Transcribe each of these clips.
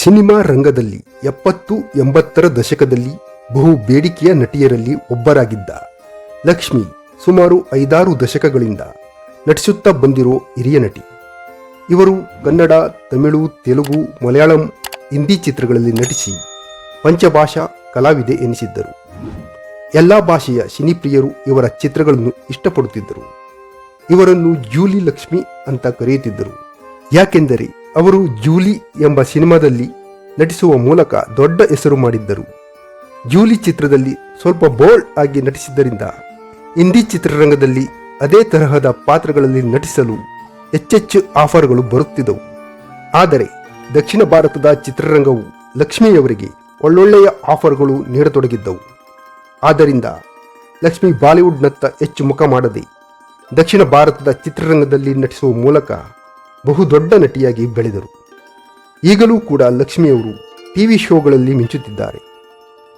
Cinema ರಂಗದಲ್ಲಿ 70-80ರ ದಶಕದಲ್ಲಿ ಬಹು ಬೇಡಿಕೆಯ ನಟಿಯರಲ್ಲಿ ಒಬ್ಬರಾಗಿದ್ದ ಲಕ್ಷ್ಮಿ ಸುಮಾರು 5-6 ದಶಕಗಳಿಂದ ನಟಿಸುತ್ತಾ ಬಂದಿರೋ ಹಿರಿಯ ನಟಿ. ಇವರು ಕನ್ನಡ, ತಮಿಳು, ತೆಲುಗು, ಮಲಯಾಳಂ, ಹಿಂದಿ ಚಿತ್ರಗಳಲ್ಲಿ ನಟಿಸಿ ಪಂಚಭಾಷಾ ಕಲಾವಿದೆ ಎನಿಸಿದ್ದರು. ಎಲ್ಲ ಭಾಷೆಯ ಸಿನಿಪ್ರಿಯರು ಇವರ ಚಿತ್ರಗಳನ್ನು ಇಷ್ಟಪಡುತ್ತಿದ್ದರು. ಇವರನ್ನು ಜೂಲಿ ಲಕ್ಷ್ಮಿ ಅಂತ ಕರೆಯುತ್ತಿದ್ದರು. ಯಾಕೆಂದರೆ ಅವರು ಜೂಲಿ ಎಂಬ ಸಿನಿಮಾದಲ್ಲಿ ನಟಿಸುವ ಮೂಲಕ ದೊಡ್ಡ ಹೆಸರು ಮಾಡಿದ್ದರು. ಜೂಲಿ ಚಿತ್ರದಲ್ಲಿ ಸ್ವಲ್ಪ ಬೋಲ್ಡ್ ಆಗಿ ನಟಿಸಿದ್ದರಿಂದ ಹಿಂದಿ ಚಿತ್ರರಂಗದಲ್ಲಿ ಅದೇ ತರಹದ ಪಾತ್ರಗಳಲ್ಲಿ ನಟಿಸಲು ಹೆಚ್ಚೆಚ್ಚು ಆಫರ್ಗಳು ಬರುತ್ತಿದ್ದವು. ಆದರೆ ದಕ್ಷಿಣ ಭಾರತದ ಚಿತ್ರರಂಗವು ಲಕ್ಷ್ಮಿಯವರಿಗೆ ಒಳ್ಳೊಳ್ಳೆಯ ಆಫರ್ಗಳು ನೀಡತೊಡಗಿದ್ದವು. ಆದ್ದರಿಂದ ಲಕ್ಷ್ಮಿ ಬಾಲಿವುಡ್ನತ್ತ ಹೆಚ್ಚು ಮುಖ ಮಾಡದೆ ದಕ್ಷಿಣ ಭಾರತದ ಚಿತ್ರರಂಗದಲ್ಲಿ ನಟಿಸುವ ಮೂಲಕ ಬಹುದೊಡ್ಡ ನಟಿಯಾಗಿ ಬೆಳೆದರು. ಈಗಲೂ ಕೂಡ ಲಕ್ಷ್ಮಿಯವರು ಟಿವಿ ಶೋಗಳಲ್ಲಿ ಮಿಂಚುತ್ತಿದ್ದಾರೆ.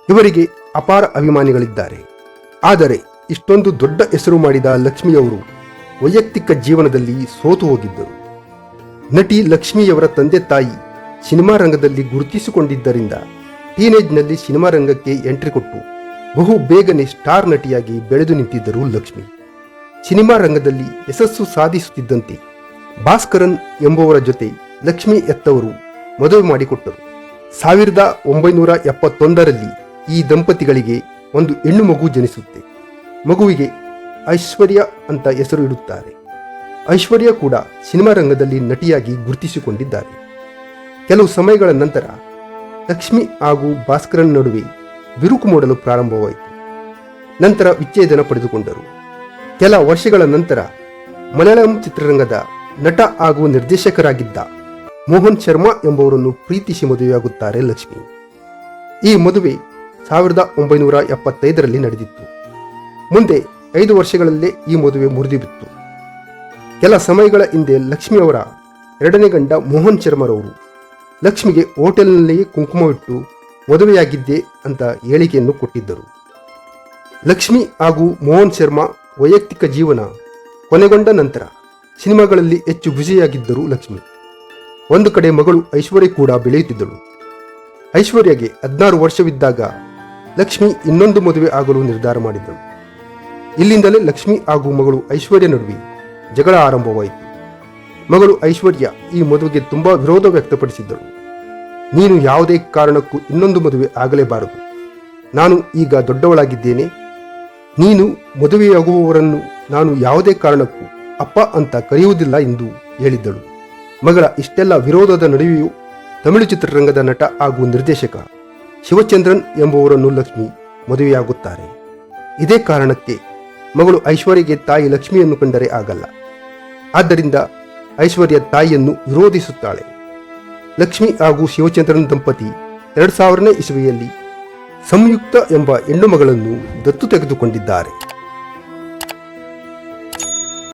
ಇವರಿಗೆ ಅಪಾರ ಅಭಿಮಾನಿಗಳಿದ್ದಾರೆ. ಆದರೆ ಇಷ್ಟೊಂದು ದೊಡ್ಡ ಹೆಸರು ಮಾಡಿದ ಲಕ್ಷ್ಮಿಯವರು ವೈಯಕ್ತಿಕ ಜೀವನದಲ್ಲಿ ಸೋತು ಹೋಗಿದ್ದರು. ನಟಿ ಲಕ್ಷ್ಮಿಯವರ ತಂದೆ ತಾಯಿ ಸಿನಿಮಾ ರಂಗದಲ್ಲಿ ಗುರುತಿಸಿಕೊಂಡಿದ್ದರಿಂದ ಟೀನೇಜ್ನಲ್ಲಿ ಸಿನಿಮಾ ರಂಗಕ್ಕೆ ಎಂಟ್ರಿ ಕೊಟ್ಟು ಬಹು ಬೇಗನೆ ಸ್ಟಾರ್ ನಟಿಯಾಗಿ ಬೆಳೆದು ನಿಂತಿದ್ದರು ಲಕ್ಷ್ಮಿ. ಸಿನಿಮಾ ರಂಗದಲ್ಲಿ ಯಶಸ್ಸು ಸಾಧಿಸುತ್ತಿದ್ದಂತೆ ಭಾಸ್ಕರನ್ ಎಂಬುವರ ಜೊತೆ ಲಕ್ಷ್ಮಿ ಎತ್ತವರು ಮದುವೆ ಮಾಡಿಕೊಟ್ಟರು. 1971ರಲ್ಲಿ ಈ ದಂಪತಿಗಳಿಗೆ ಒಂದು ಹೆಣ್ಣು ಮಗು ಜನಿಸುತ್ತೆ. ಮಗುವಿಗೆ ಐಶ್ವರ್ಯ ಅಂತ ಹೆಸರು ಇಡುತ್ತಾರೆ. ಐಶ್ವರ್ಯ ಕೂಡ ಸಿನಿಮಾ ರಂಗದಲ್ಲಿ ನಟಿಯಾಗಿ ಗುರುತಿಸಿಕೊಂಡಿದ್ದಾರೆ. ಕೆಲವು ಸಮಯಗಳ ನಂತರ ಲಕ್ಷ್ಮಿ ಹಾಗೂ ಭಾಸ್ಕರನ್ ನಡುವೆ ಬಿರುಕು ಮೂಡಲು ಪ್ರಾರಂಭವಾಯಿತು. ನಂತರ ವಿಚ್ಛೇದನ ಪಡೆದುಕೊಂಡರು. ಕೆಲ ವರ್ಷಗಳ ನಂತರ ಮಲಯಾಳಂ ಚಿತ್ರರಂಗದ ನಟ ಹಾಗೂ ನಿರ್ದೇಶಕರಾಗಿದ್ದ ಮೋಹನ್ ಶರ್ಮಾ ಎಂಬುವರನ್ನು ಪ್ರೀತಿಸಿ ಮದುವೆಯಾಗುತ್ತಾರೆ ಲಕ್ಷ್ಮಿ. ಈ ಮದುವೆ 1975ರಲ್ಲಿ ನಡೆದಿತ್ತು. ಮುಂದೆ 5 ವರ್ಷಗಳಲ್ಲೇ ಈ ಮದುವೆ ಮುರಿದುಬಿತ್ತು. ಕೆಲ ಸಮಯಗಳ ಹಿಂದೆ ಲಕ್ಷ್ಮಿಯವರ ಎರಡನೇ ಗಂಡ ಮೋಹನ್ ಶರ್ಮರವರು ಲಕ್ಷ್ಮಿಗೆ ಹೋಟೆಲ್ನಲ್ಲಿಯೇ ಕುಂಕುಮವಿಟ್ಟು ಮದುವೆಯಾಗಿದ್ದೆ ಅಂತ ಹೇಳಿಕೆಯನ್ನು ಕೊಟ್ಟಿದ್ದರು. ಲಕ್ಷ್ಮಿ ಹಾಗೂ ಮೋಹನ್ ಶರ್ಮಾ ವೈಯಕ್ತಿಕ ಜೀವನ ಕೊನೆಗೊಂಡ ನಂತರ ಸಿನಿಮಾಗಳಲ್ಲಿ ಹೆಚ್ಚು ಬ್ಯುಸಿಯಾಗಿದ್ದರು ಲಕ್ಷ್ಮಿ. ಒಂದು ಕಡೆ ಮಗಳು ಐಶ್ವರ್ಯ ಕೂಡ ಬೆಳೆಯುತ್ತಿದ್ದಳು. ಐಶ್ವರ್ಯಗೆ 16 ವರ್ಷವಿದ್ದಾಗ ಲಕ್ಷ್ಮಿ ಇನ್ನೊಂದು ಮದುವೆ ಆಗಲು ನಿರ್ಧಾರ ಮಾಡಿದ್ದಳು. ಇಲ್ಲಿಂದಲೇ ಲಕ್ಷ್ಮಿ ಹಾಗೂ ಮಗಳು ಐಶ್ವರ್ಯ ನಡುವೆ ಜಗಳ ಆರಂಭವಾಯಿತು. ಮಗಳು ಐಶ್ವರ್ಯ ಈ ಮದುವೆಗೆ ತುಂಬಾ ವಿರೋಧ ವ್ಯಕ್ತಪಡಿಸಿದ್ದಳು. ನೀನು ಯಾವುದೇ ಕಾರಣಕ್ಕೂ ಇನ್ನೊಂದು ಮದುವೆ ಆಗಲೇಬಾರದು. ನಾನು ಈಗ ದೊಡ್ಡವಳಾಗಿದ್ದೇನೆ. ನೀನು ಮದುವೆಯಾಗುವವರನ್ನು ನಾನು ಯಾವುದೇ ಕಾರಣಕ್ಕೂ ಅಪ್ಪ ಅಂತ ಕರೆಯುವುದಿಲ್ಲ ಎಂದು ಹೇಳಿದ್ದಳು. ಮಗಳ ಇಷ್ಟೆಲ್ಲ ವಿರೋಧದ ನಡುವೆಯೂ ತಮಿಳು ಚಿತ್ರರಂಗದ ನಟ ಹಾಗೂ ನಿರ್ದೇಶಕ ಶಿವಚಂದ್ರನ್ ಎಂಬುವರನ್ನು ಲಕ್ಷ್ಮಿ ಮದುವೆಯಾಗುತ್ತಾರೆ. ಇದೇ ಕಾರಣಕ್ಕೆ ಮಗಳು ಐಶ್ವರ್ಯಗೆ ತಾಯಿ ಲಕ್ಷ್ಮಿಯನ್ನು ಕಂಡರೆ ಆಗಲ್ಲ. ಆದ್ದರಿಂದ ಐಶ್ವರ್ಯ ತಾಯಿಯನ್ನು ವಿರೋಧಿಸುತ್ತಾಳೆ. ಲಕ್ಷ್ಮಿ ಹಾಗೂ ಶಿವಚಂದ್ರನ್ ದಂಪತಿ 2000ನೇ ಇಸವಿಯಲ್ಲಿ ಸಂಯುಕ್ತ ಎಂಬ ಹೆಣ್ಣು ಮಗಳನ್ನು ದತ್ತು ತೆಗೆದುಕೊಂಡಿದ್ದಾರೆ.